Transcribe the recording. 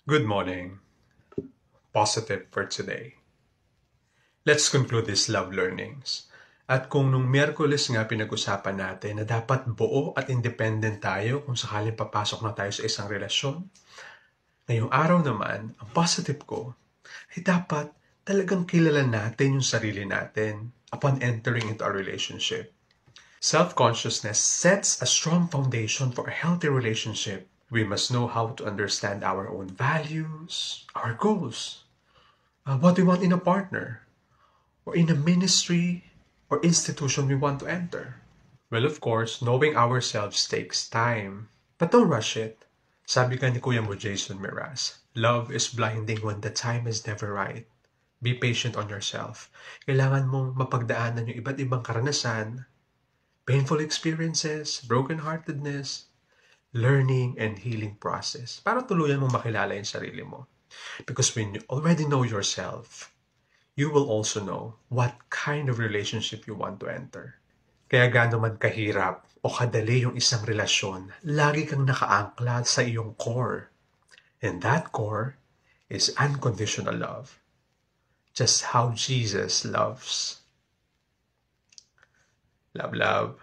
Good morning. Positive for today. Let's conclude these love learnings. At kung nung Miyerkules nga pinag-usapan natin na dapat buo at independent tayo kung sakaling papasok na tayo sa isang relasyon, ngayong araw naman, ang positive ko ay dapat talagang kilala natin yung sarili natin upon entering into a relationship. Self-consciousness sets a strong foundation for a healthy relationship. We must know how to understand our own values, our goals, what we want in a partner, or in a ministry or institution we want to enter. Well, of course, knowing ourselves takes time, but don't rush it. Sabi ka ni Kuya mo Jason Miraz, love is blinding when the time is never right. Be patient on yourself. Kailangan mong mapagdaanan yung iba't ibang karanasan, painful experiences, brokenheartedness, learning and healing process para tuluyan mong makilala yung sarili mo. Because when you already know yourself, you will also know what kind of relationship you want to enter. Kaya gaano man kahirap o kadali yung isang relasyon, lagi kang nakaangkla sa iyong core. And that core is unconditional love. Just how Jesus loves. Love, love.